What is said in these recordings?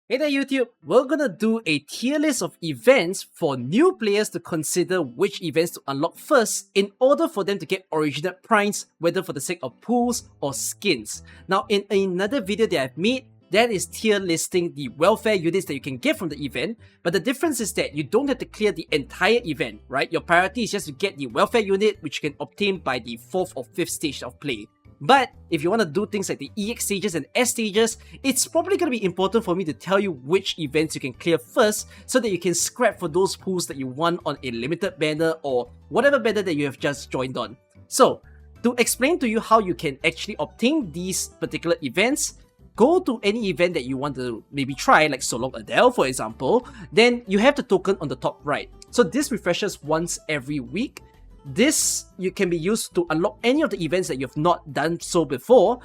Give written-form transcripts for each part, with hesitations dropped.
Hey there YouTube, we're gonna do a tier list of events for new players to consider which events to unlock first in order for them to get Originite primes, whether for the sake of pools or skins. Now in another video that I've made, that is tier listing the welfare units that you can get from the event, but the difference is that you don't have to clear the entire event, right? Your priority is just to get the welfare unit, which you can obtain by the 4th or 5th stage of play. But if you want to do things like the EX stages and S stages, it's probably going to be important for me to tell you which events you can clear first so that you can scrap for those pools that you want on a limited banner or whatever banner that you have just joined on. So, to explain to you how you can actually obtain these particular events, go to any event that you want to maybe try, like Solo Adele for example, then you have the token on the top right. So this refreshes once every week. This you can be used to unlock any of the events that you have not done so before.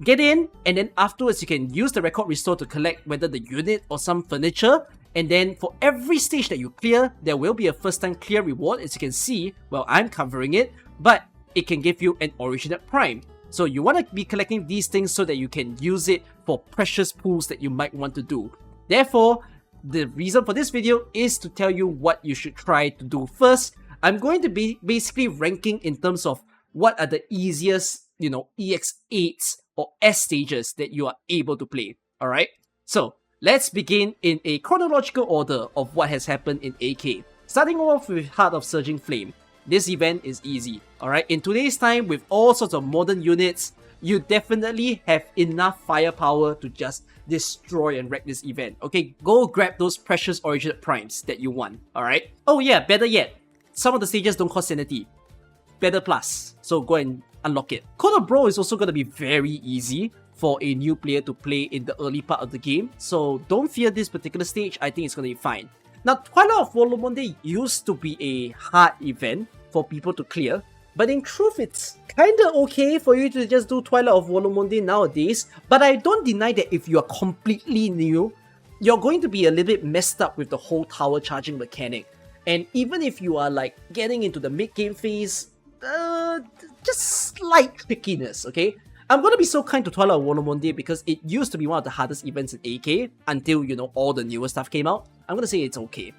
Get in, and then afterwards you can use the record restore to collect whether the unit or some furniture. And then for every stage that you clear, there will be a first time clear reward. As you can see, well, I'm covering it, but it can give you an Originite Prime. So you want to be collecting these things so that you can use it for precious pools that you might want to do. Therefore, the reason for this video is to tell you what you should try to do first. I'm going to be basically ranking in terms of what are the easiest, EX8s or S stages that you are able to play, alright? So, let's begin in a chronological order of what has happened in AK. Starting off with Heart of Surging Flame. This event is easy, alright? In today's time, with all sorts of modern units, you definitely have enough firepower to just destroy and wreck this event. Okay, go grab those precious Originite Primes that you want, alright? Oh yeah, better yet, some of the stages don't cost sanity. Better plus, so go and unlock it. Code of Bro is also going to be very easy for a new player to play in the early part of the game, so don't fear this particular stage, I think it's going to be fine. Now, Twilight of Volomonde used to be a hard event for people to clear, but in truth it's kinda okay for you to just do Twilight of Volomonde nowadays, but I don't deny that if you are completely new, you're going to be a little bit messed up with the whole tower charging mechanic. And even if you are like getting into the mid-game phase, just slight trickiness, okay? I'm gonna be so kind to Twilight of Volomonde because it used to be one of the hardest events in AK until, all the newer stuff came out. I'm gonna say it's okay.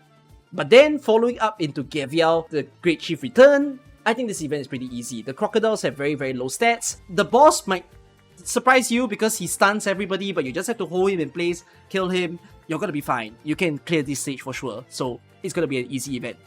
But then, following up into Gavial, the Great Chief Return, I think this event is pretty easy. The crocodiles have very, very low stats. The boss might surprise you because he stuns everybody, but you just have to hold him in place, kill him. You're gonna be fine. You can clear this stage for sure. So it's gonna be an easy event.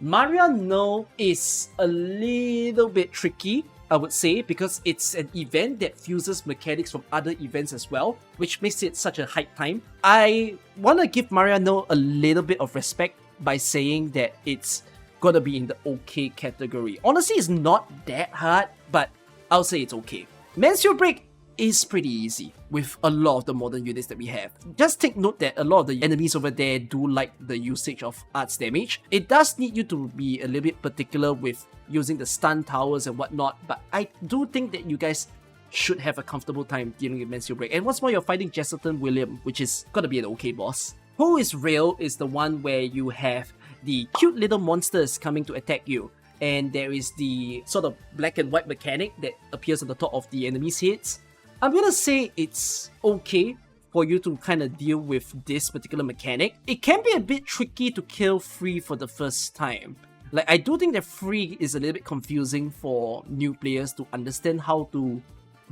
Mariano is a little bit tricky, I would say, because it's an event that fuses mechanics from other events as well, which makes it such a hype time. I want to give Mariano a little bit of respect by saying that it's gonna be in the okay category. Honestly, it's not that hard, but I'll say it's okay. Mansfield Break is pretty easy with a lot of the modern units that we have. Just take note that a lot of the enemies over there do like the usage of arts damage. It does need you to be a little bit particular with using the stun towers and whatnot, but I do think that you guys should have a comfortable time dealing with Mansfield Break. And what's more, you're fighting Jesselton William, which is gonna be an okay boss. Who is Real is the one where you have the cute little monsters coming to attack you. And there is the sort of black and white mechanic that appears on the top of the enemy's heads. I'm gonna say it's okay for you to kind of deal with this particular mechanic. It can be a bit tricky to kill free for the first time. Like, I do think that free is a little bit confusing for new players to understand how to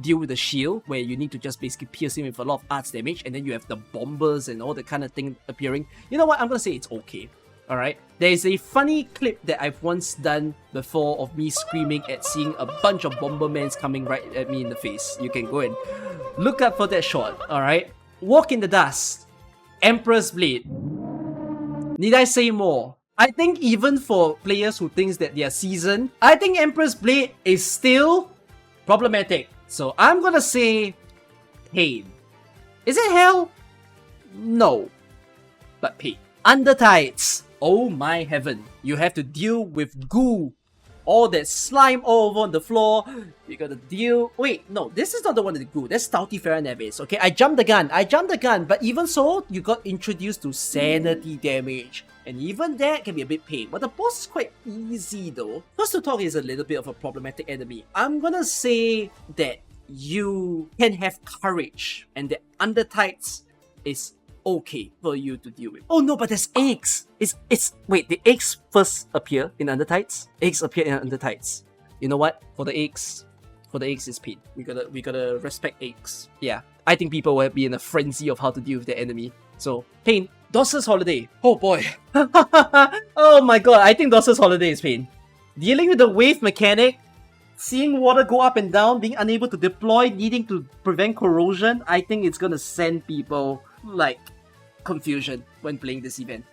deal with the shield, where you need to just basically pierce him with a lot of arts damage, and then you have the bombers and all the kind of thing appearing. You know what, I'm gonna say it's okay. Alright, there is a funny clip that I've once done before of me screaming at seeing a bunch of Bombermans coming right at me in the face. You can go and look up for that shot, alright? Walk in the Dust, Emperor's Blade. Need I say more? I think even for players who thinks that they are seasoned, I think Emperor's Blade is still problematic. So I'm gonna say pain. Is it hell? No, but pain. Undertides. Oh my heaven, you have to deal with goo. All that slime all over on the floor. You gotta deal... Wait, no, this is not the one with the goo. That's Stouty Farah Nevis. Okay, I jumped the gun. But even so, you got introduced to sanity damage. And even that can be a bit pain. But the boss is quite easy though. First to Talk is a little bit of a problematic enemy. I'm gonna say that you can have courage. And the Undertides is okay for you to deal with. Oh no, but there's eggs. Wait, the eggs first appear in Undertights? Eggs appear in Undertights. You know what? For the eggs is pain. We gotta respect eggs. Yeah. I think people will be in a frenzy of how to deal with their enemy. So, pain. Dawson's Holiday. Oh boy. Oh my god, I think Dawson's Holiday is pain. Dealing with the wave mechanic, seeing water go up and down, being unable to deploy, needing to prevent corrosion, I think it's gonna send people, like, confusion when playing this event.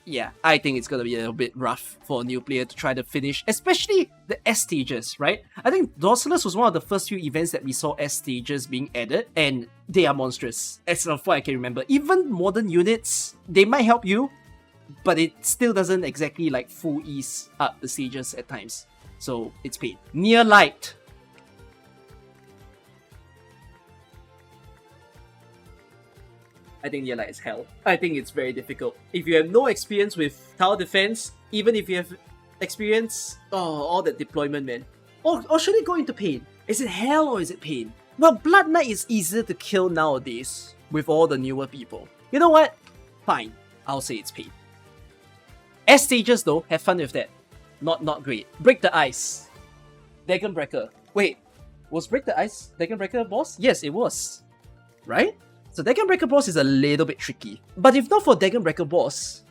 Yeah, I think it's gonna be a little bit rough for a new player to try to finish, especially the S stages, right? I think Dorsalus was one of the first few events that we saw S stages being added, and they are monstrous, as of what I can remember. Even modern units, they might help you, but it still doesn't exactly like full ease up the stages at times. So it's pain. Near Light. I think Near Light is hell. I think it's very difficult. If you have no experience with tower defense, even if you have experience, all that deployment, man. Or should it go into pain? Is it hell or is it pain? Well, Blood Knight is easier to kill nowadays with all the newer people. You know what? Fine. I'll say it's pain. S stages though, have fun with that. Not great. Break the Ice. Dagon Breaker. Wait, was Break the Ice Dagon Breaker boss? Yes, it was. Right? So Dagon Breaker boss is a little bit tricky. But if not for Dagon Breaker boss,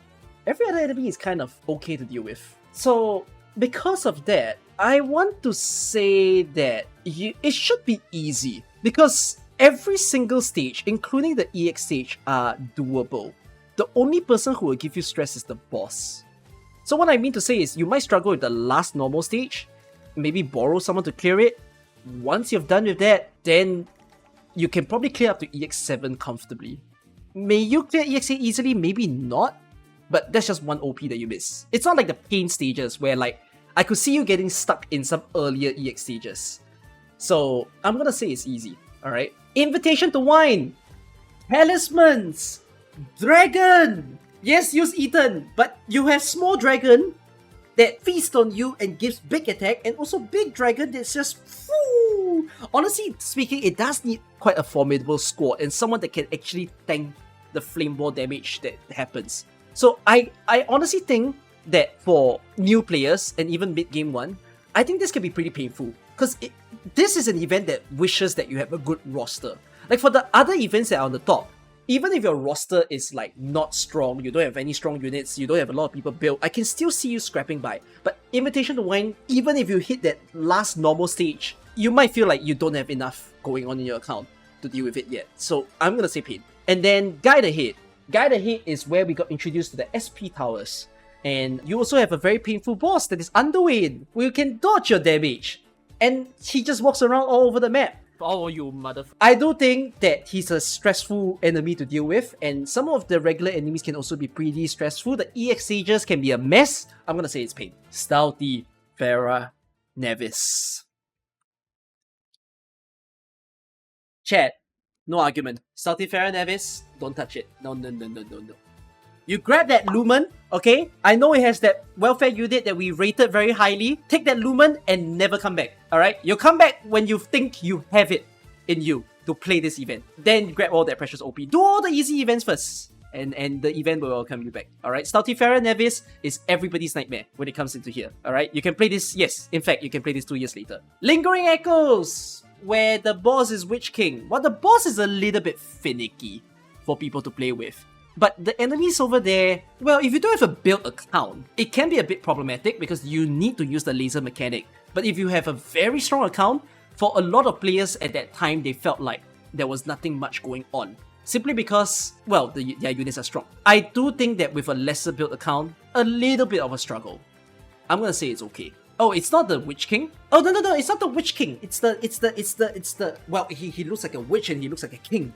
every other enemy is kind of okay to deal with. So because of that, I want to say that it should be easy. Because every single stage, including the EX stage, are doable. The only person who will give you stress is the boss. So what I mean to say is, you might struggle with the last normal stage, maybe borrow someone to clear it. Once you've done with that, then you can probably clear up to EX7 comfortably. May you clear EX8 easily? Maybe not, but that's just one OP that you miss. It's not like the pain stages where like, I could see you getting stuck in some earlier EX stages. So I'm gonna say it's easy, alright? Invitation to Wine! Talismans! Dragon! Yes, use Ethan, but you have small dragon that feasts on you and gives big attack, and also big dragon that's just whoo. Honestly speaking, it does need quite a formidable squad and someone that can actually tank the flame ball damage that happens. So I honestly think that for new players and even mid-game one, I think this can be pretty painful because this is an event that wishes that you have a good roster. Like for the other events that are on the top, even if your roster is like not strong, you don't have any strong units, you don't have a lot of people built, I can still see you scrapping by. But Invitation to Wine, even if you hit that last normal stage, you might feel like you don't have enough going on in your account to deal with it yet. So I'm gonna say pain. And then Guide Ahead. Guide Ahead is where we got introduced to the SP towers. And you also have a very painful boss that is Underway, where you can dodge your damage. And he just walks around all over the map. Oh, you motherfucker. I do think that he's a stressful enemy to deal with, and some of the regular enemies can also be pretty stressful. The EX sages can be a mess. I'm gonna say it's pain. Stouty Farah Nevis. Chat, no argument. Stouty Farah Nevis, don't touch it. No. You grab that Lumen, okay? I know it has that welfare unit that we rated very highly. Take that Lumen and never come back, alright? You'll come back when you think you have it in you to play this event. Then grab all that precious OP. Do all the easy events first, and the event will welcome you back, alright? Stouty Farah Nevis is everybody's nightmare when it comes into here, alright? You can play this, yes, in fact, you can play this 2 years later. Lingering Echoes, where the boss is Witch King. Well, the boss is a little bit finicky for people to play with. But the enemies over there, well, if you don't have a built account, it can be a bit problematic because you need to use the laser mechanic. But if you have a very strong account, for a lot of players at that time, they felt like there was nothing much going on. Simply because, well, their units are strong. I do think that with a lesser built account, a little bit of a struggle. I'm gonna say it's okay. Oh, it's not the Witch King? Oh, no, it's not the Witch King. It's the, well, he looks like a witch and he looks like a king.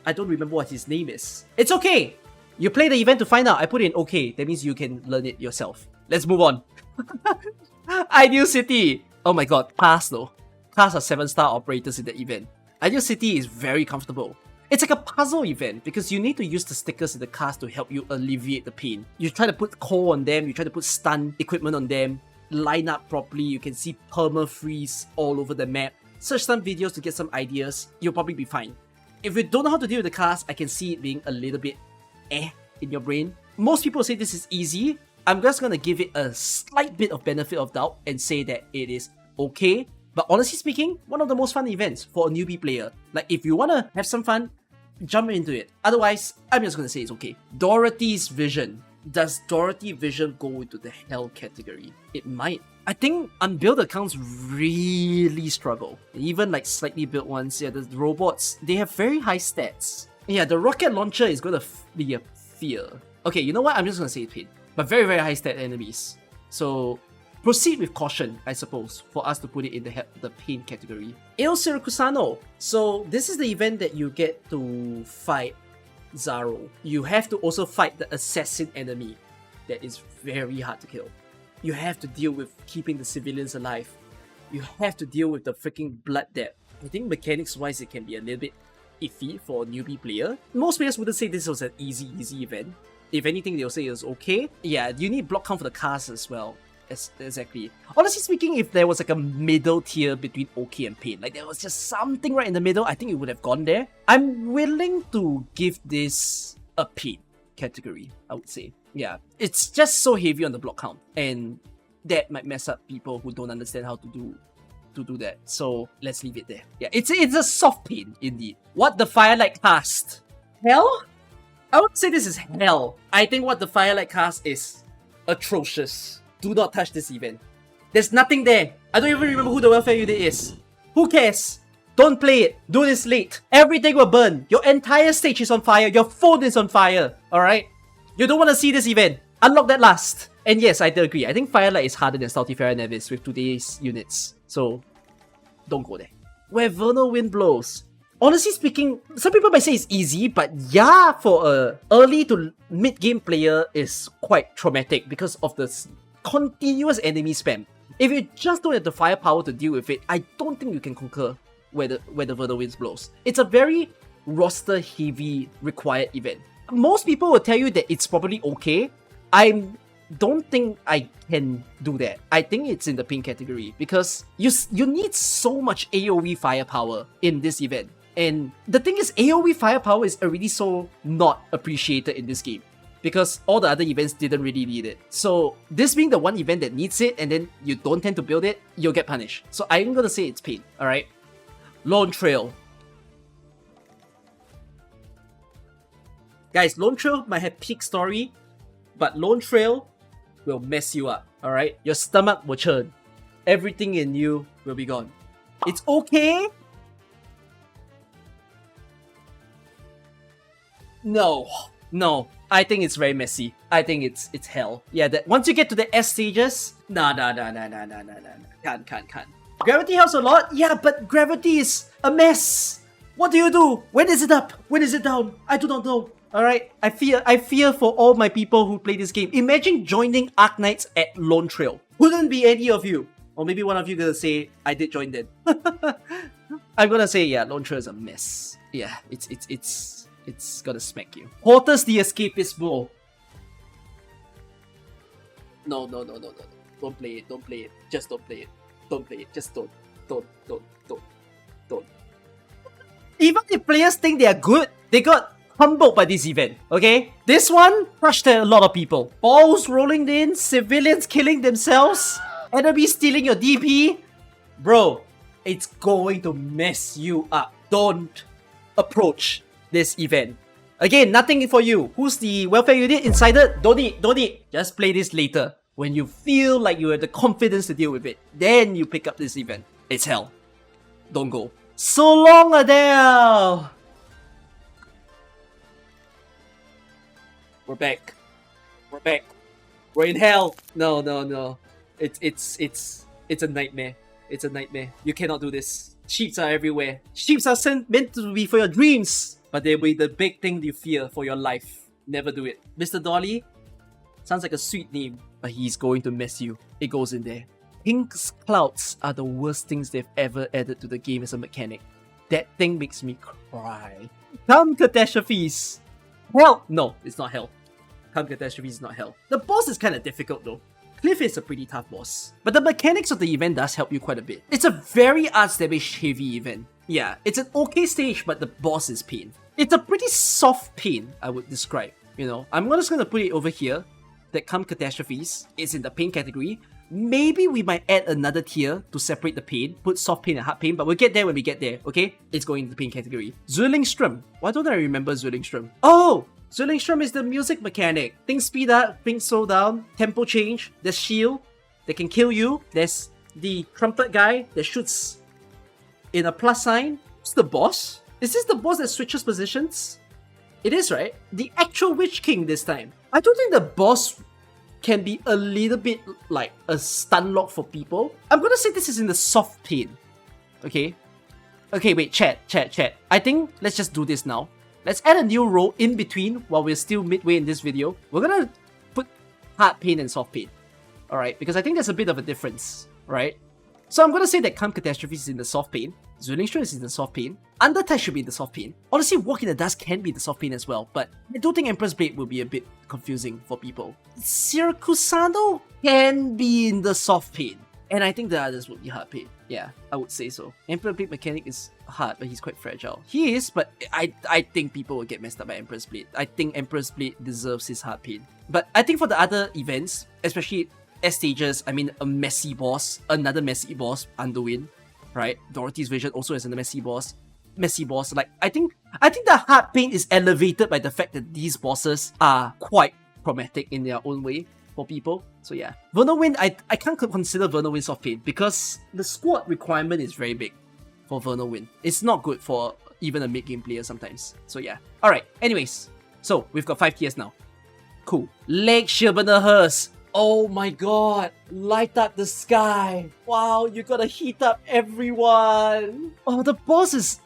I don't remember what his name is. It's okay! You play the event to find out. I put it in okay. That means you can learn it yourself. Let's move on. Ideal City! Oh my god, Class though. Class are 7-star operators in the event. Ideal City is very comfortable. It's like a puzzle event because you need to use the stickers in the cast to help you alleviate the pain. You try to put core on them, you try to put stun equipment on them, line up properly, you can see perma-freeze all over the map. Search some videos to get some ideas, you'll probably be fine. If you don't know how to deal with the class, I can see it being a little bit in your brain. Most people say this is easy. I'm just gonna give it a slight bit of benefit of doubt and say that it is okay. But honestly speaking, one of the most fun events for a newbie player. Like, if you wanna have some fun, jump into it. Otherwise, I'm just gonna say it's okay. Dorothy's Vision. Does Dorothy Vision go into the hell category? It might. I think unbuilt accounts really struggle. Even like slightly built ones, yeah, the robots, they have very high stats. Yeah, the rocket launcher is gonna be a fear. Okay, you know what? I'm just gonna say pain. But very, very high stat enemies. So proceed with caution, I suppose, for us to put it in the pain category. Il Sirakusano. So this is the event that you get to fight Zaro. You have to also fight the assassin enemy that is very hard to kill. You have to deal with keeping the civilians alive. You have to deal with the freaking blood debt. I think mechanics wise it can be a little bit iffy for a newbie player. Most players wouldn't say this was an easy event. If anything, they'll say it was okay. Yeah, you need block count for the cast as well. Exactly. Honestly speaking, if there was like a middle tier between okay and pain, like there was just something right in the middle, I think it would have gone there. I'm willing to give this a pain category, I would say. Yeah, it's just so heavy on the block count, and that might mess up people who don't understand how to do that. So let's leave it there. Yeah, it's a soft pain indeed. What the Firelight cast? Hell? I would say this is hell. I think what the Firelight cast is atrocious. Do not touch this event. There's nothing there. I don't even remember who the welfare unit is. Who cares? Don't play it. Do this late. Everything will burn. Your entire stage is on fire. Your phone is on fire. Alright? You don't want to see this event. Unlock that last. And yes, I do agree. I think Firelight is harder than Stultifera Nevis with today's units. So, don't go there. Where Vernal Wind blows. Honestly speaking, some people might say it's easy, but yeah, for a early to mid-game player is quite traumatic because of the continuous enemy spam. If you just don't have the firepower to deal with it, I don't think you can conquer where the Vernal Winds blows. It's a very roster-heavy required event. Most people will tell you that it's probably okay. I don't think I can do that. I think it's in the pink category because you need so much AoE firepower in this event. And the thing is, AoE firepower is already so not appreciated in this game because all the other events didn't really need it. So this being the one event that needs it and then you don't tend to build it, you'll get punished. So I'm gonna say it's pain, alright? Lone Trail. Guys, Lone Trail might have peak story, but Lone Trail will mess you up, alright? Your stomach will churn. Everything in you will be gone. It's okay. No. I think it's very messy. I think it's hell. Yeah, that once you get to the S stages, nah. Can't. Gravity helps a lot, yeah, but gravity is a mess. What do you do? When is it up? When is it down? I do not know. Alright, I fear for all my people who play this game. Imagine joining Arknights at Lone Trail. Wouldn't be any of you. Or maybe one of you gonna say, I did join then. I'm gonna say, yeah, Lone Trail is a mess. Yeah, it's gonna smack you. Hortus the Escapist Bro. No. Don't play it. Just don't play it. Don't play it. Just don't. Even if players think they are good, they got humbled by this event, okay? This one crushed a lot of people. Balls rolling in, civilians killing themselves, enemies stealing your DP. Bro, it's going to mess you up. Don't approach this event. Again, nothing for you. Who's the welfare unit? Insider? Don't need. Just play this later. When you feel like you have the confidence to deal with it, then you pick up this event. It's hell. Don't go. So long, Adele! We're back. We're in hell. No. It's a nightmare. It's a nightmare. You cannot do this. Sheeps are everywhere. Sheeps are meant to be for your dreams, but they'll be the big thing you fear for your life. Never do it. Mr. Dolly sounds like a sweet name, but he's going to mess you. It goes in there. Pink's clouds are the worst things they've ever added to the game as a mechanic. That thing makes me cry. Come catastrophes. Hell! No, it's not hell. Come catastrophes is not hell. The boss is kind of difficult though. Cliff is a pretty tough boss. But the mechanics of the event does help you quite a bit. It's a very art damage heavy event. Yeah, it's an okay stage, but the boss is pain. It's a pretty soft pain, I would describe. You know, I'm just gonna put it over here. That Come Catastrophes is in the pain category. Maybe we might add another tier to separate the pain, put soft pain and hard pain, but we'll get there when we get there, okay? It's going into the pain category. Zwillingstrom. Why don't I remember Zwillingstrom? Oh! Zwillingstrom is the music mechanic. Things speed up, things slow down, tempo change, there's shield that can kill you, there's the trumpet guy that shoots in a plus sign. Who's the boss? Is this the boss that switches positions? It is, right? The actual Witch King this time. I don't think the boss can be a little bit like a stun lock for people. I'm gonna say this is in the soft pain. Okay? Okay, wait, chat. I think let's just do this now. Let's add a new row in between while we're still midway in this video. We're gonna put hard pain and soft pain. Alright, because I think there's a bit of a difference, right? So I'm gonna say that Come Catastrophes is in the soft pain. Zwillingstrom is in the soft pain. Undertale should be in the soft pain. Honestly, Walk in the Dust can be the soft pain as well, but I do think Emperor's Blade will be a bit confusing for people. Sirakusano can be in the soft pain. And I think the others would be hard pain. Yeah, I would say so. Emperor's Blade mechanic is hard, but he's quite fragile. He is, but I think people will get messed up by Emperor's Blade. I think Emperor's Blade deserves his hard pain. But I think for the other events, especially S stages, I mean a messy boss, another messy boss, Underwind, right? Dorothy's Vision also has a messy boss. Like I think the hard pain is elevated by the fact that these bosses are quite traumatic in their own way for people. So yeah. Vernal Wind, I can't consider Vernal Wind soft pain because the squad requirement is very big for Vernal Wind. It's not good for even a mid-game player sometimes. So yeah. Alright, anyways. So we've got 5 tiers now. Cool. Lake Shirbanahurst. Oh my god, light up the sky. Wow, you gotta heat up everyone. Oh, the boss is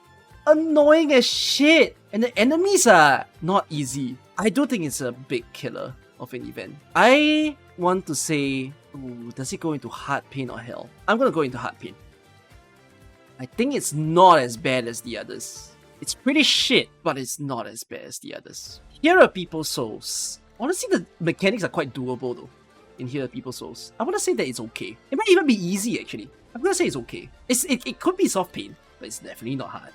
annoying as shit. And the enemies are not easy. I don't think it's a big killer of an event. I want to say, ooh, does it go into hard pain or hell? I'm gonna go into hard pain. I think it's not as bad as the others. It's pretty shit, but it's not as bad as the others. Here are People's Souls. Honestly, the mechanics are quite doable though. In Here People's Souls, I want to say that it's okay. It might even be easy actually. I'm gonna say it's okay. It could be soft pain, but it's definitely not hard.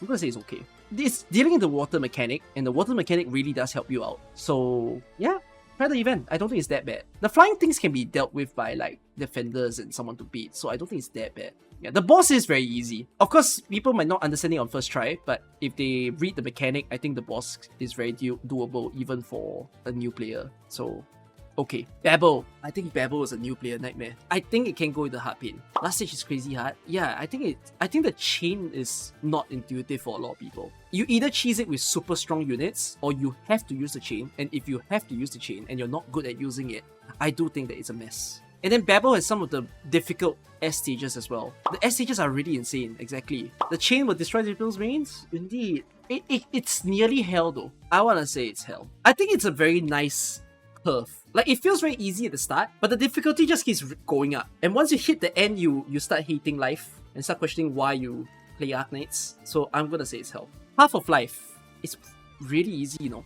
I'm gonna say it's okay. It's dealing with the water mechanic, and the water mechanic really does help you out. So yeah, try the event. I don't think it's that bad. The flying things can be dealt with by like defenders and someone to beat, so I don't think it's that bad. Yeah, the boss is very easy. Of course, people might not understand it on first try, but if they read the mechanic, I think the boss is very doable even for a new player. So okay, Babel. I think Babel is a new player nightmare. I think it can go into hard pain. Last stage is crazy hard. Yeah, I think the chain is not intuitive for a lot of people. You either cheese it with super strong units, or you have to use the chain, and if you have to use the chain and you're not good at using it, I do think that it's a mess. And then Babel has some of the difficult S stages as well. The S stages are really insane, exactly. The chain will destroy the people's mains? Indeed. It's nearly hell though. I wanna say it's hell. I think it's a very nice curve. Like, it feels very easy at the start, but the difficulty just keeps going up. And once you hit the end, you start hating life and start questioning why you play Arknights. So I'm gonna say it's hell. Half of Life. It's really easy, you know.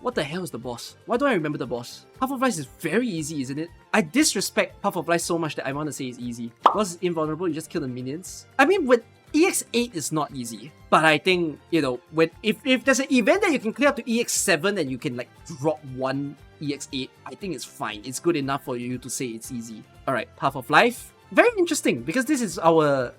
What the hell is the boss? Why don't I remember the boss? Half of Life is very easy, isn't it? I disrespect Half of Life so much that I want to say it's easy. Because it's invulnerable, you just kill the minions. I mean, with EX8 is not easy, but I think, you know, if there's an event that you can clear up to EX7 and you can like drop one EX8, I think it's fine. It's good enough for you to say it's easy. Alright, Path of Life. Very interesting because this is a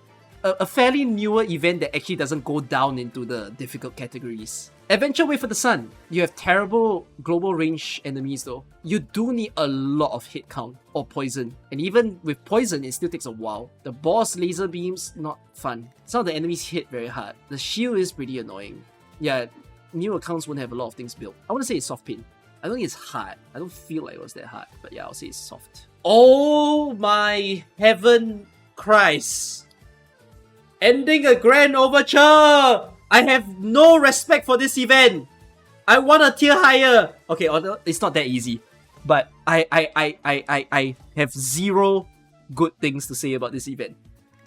fairly newer event that actually doesn't go down into the difficult categories. Adventure Way for the Sun. You have terrible global range enemies though. You do need a lot of hit count or poison. And even with poison, it still takes a while. The boss laser beams, not fun. Some of the enemies hit very hard. The shield is pretty annoying. Yeah, new accounts won't have a lot of things built. I want to say it's soft pain. I don't think it's hard. I don't feel like it was that hard. But yeah, I'll say it's soft. Oh my heaven Christ. Ending a grand overture! I have no respect for this event. I want a tier higher. Okay, it's not that easy, but I have zero good things to say about this event.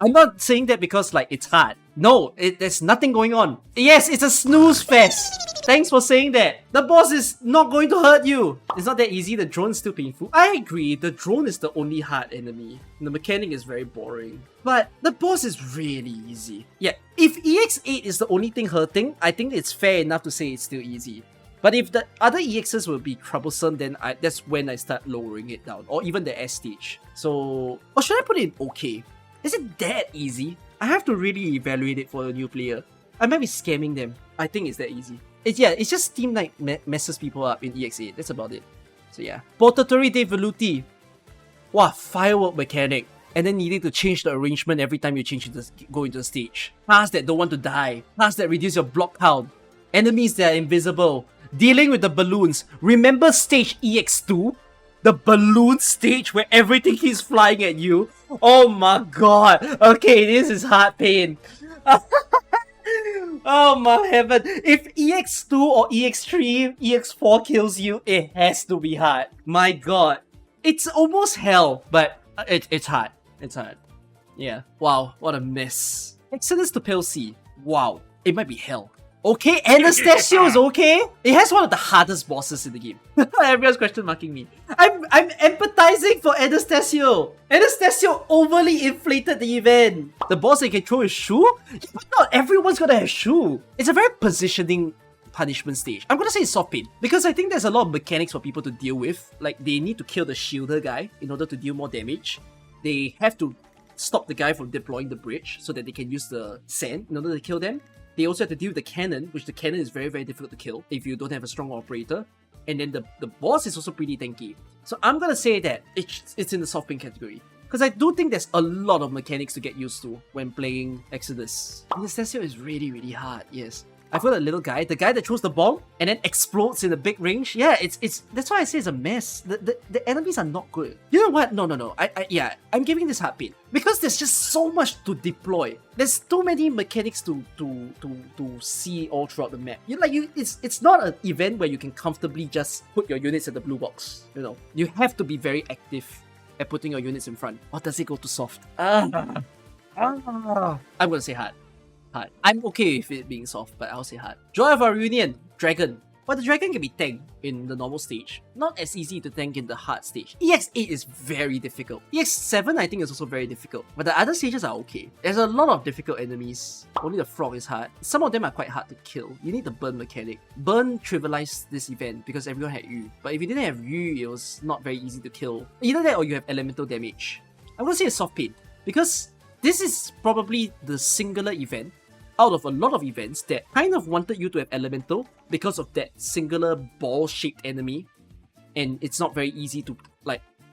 I'm not saying that because like it's hard, No, there's nothing going on. Yes, it's a snooze fest. Thanks for saying that. The boss is not going to hurt you. It's not that easy. The drone's still painful. I agree, the drone is the only hard enemy. The mechanic is very boring. But the boss is really easy. Yeah, if EX8 is the only thing hurting, I think it's fair enough to say it's still easy. But if the other EXs will be troublesome, then that's when I start lowering it down. Or even the S stage. So, or should I put it in okay? Is it that easy? I have to really evaluate it for a new player. I might be scamming them. I think it's that easy. It's just Steam Night messes people up in EX8. That's about it. So yeah. Portatori de Veluti. Wow, firework mechanic. And then needing to change the arrangement every time you go into the stage. Class that don't want to die. Class that reduce your block count. Enemies that are invisible. Dealing with the balloons. Remember stage EX2? The balloon stage where everything is flying at you. Oh my god. Okay, this is hard pain. Oh my heaven. If EX2 or EX3, EX4 kills you, it has to be hard. My god. It's almost hell, but it's hard. It's hard. Yeah. Wow, what a mess. Exodus to Pale Sea. Wow. It might be hell. Okay, Anastasio is okay. It has one of the hardest bosses in the game. Everyone's question marking me. I'm empathizing for Anastasio. Anastasio overly inflated the event. The boss that can throw his shoe? But not everyone's gonna have shoe. It's a very positioning punishment stage. I'm gonna say it's soft pain because I think there's a lot of mechanics for people to deal with. Like they need to kill the shielder guy in order to deal more damage. They have to stop the guy from deploying the bridge so that they can use the sand in order to kill them. They also have to deal with the cannon, which the cannon is very, very difficult to kill if you don't have a strong operator. And then the boss is also pretty tanky. So I'm gonna say that it's in the soft pain category. Because I do think there's a lot of mechanics to get used to when playing Exodus. Anastasio is really, really hard, yes. I've got a little guy, the guy that throws the bomb and then explodes in the big range. Yeah, it's that's why I say it's a mess. The enemies are not good. You know what? No. I'm giving this hard pain. Because there's just so much to deploy. There's too many mechanics to see all throughout the map. It's not an event where you can comfortably just put your units at the blue box. You know, you have to be very active at putting your units in front. Or does it go to soft? I'm gonna say hard. Hard. I'm okay with it being soft, but I'll say hard. Joy of our reunion, Dragon. But the Dragon can be tanked in the normal stage. Not as easy to tank in the hard stage. EX8 is very difficult. EX7 I think is also very difficult. But the other stages are okay. There's a lot of difficult enemies. Only the frog is hard. Some of them are quite hard to kill. You need the burn mechanic. Burn trivialized this event because everyone had Yu. But if you didn't have Yu, it was not very easy to kill. Either that or you have elemental damage. I'm gonna say a soft pain. Because this is probably the singular event out of a lot of events that kind of wanted you to have elemental because of that singular ball-shaped enemy, and it's not very easy to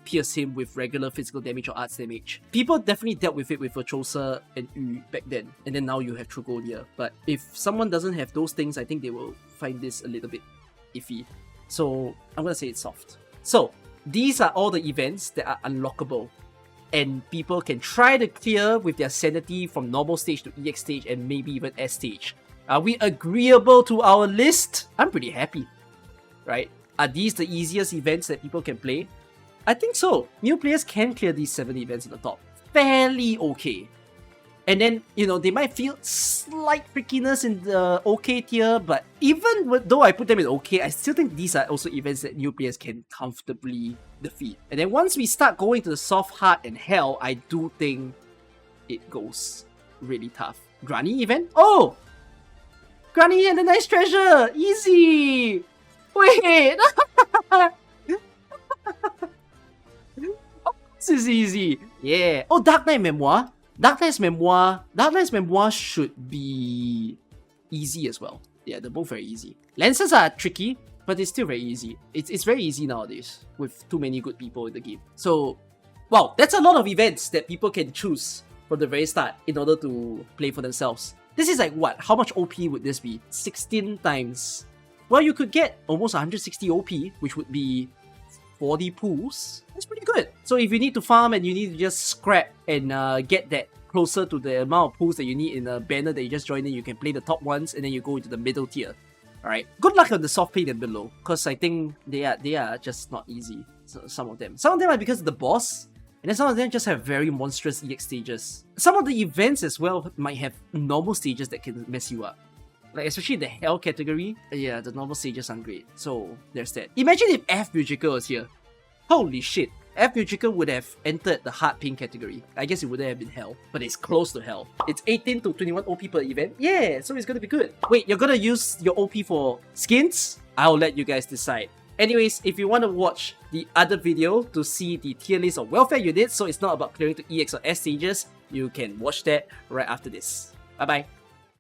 pierce him with regular physical damage or arts damage. People definitely dealt with it with Virtuosa and Yu back then, and then now you have Trugonia. But if someone doesn't have those things, I think they will find this a little bit iffy. So I'm gonna say it's soft. So these are all the events that are unlockable and people can try to clear with their sanity from normal stage to EX stage and maybe even S stage. Are we agreeable to our list? I'm pretty happy, right? Are these the easiest events that people can play? I think so. New players can clear these 7 events at the top fairly okay. And then, you know, they might feel slight trickiness in the okay tier, but even though I put them in okay, I still think these are also events that new players can comfortably defeat. And then once we start going to the soft, hard, and hell, I do think it goes really tough. Granny event? Oh! Granny and the Nice Treasure! Easy! Wait! This is easy. Yeah. Oh, Dark Knight Memoir. Dark Knight's Memoir should be easy as well. Yeah, they're both very easy. Lances are tricky, but it's still very easy. It's very easy nowadays with too many good people in the game. So, wow, that's a lot of events that people can choose from the very start in order to play for themselves. This is like what? How much OP would this be? 16 times. Well, you could get almost 160 OP, which would be 40 pools. That's pretty good. So if you need to farm and you need to just scrap and get that closer to the amount of pools that you need in a banner that you just joined in, you can play the top ones and then you go into the middle tier. Alright, good luck on the soft pain and below, because I think they are just not easy. So some of them are because of the boss. And then some of them just have very monstrous EX stages. Some of the events as well might have normal stages that can mess you up. Like, especially the Hell category, yeah, the normal stages aren't great. So, there's that. Imagine if F Musical was here. Holy shit. F Musical would have entered the Hard Pink category. I guess it wouldn't have been Hell, but it's close to Hell. It's 18 to 21 OP per event. Yeah, so it's gonna be good. Wait, you're gonna use your OP for skins? I'll let you guys decide. Anyways, if you want to watch the other video to see the tier list of welfare units, so it's not about clearing to EX or S stages, you can watch that right after this. Bye bye.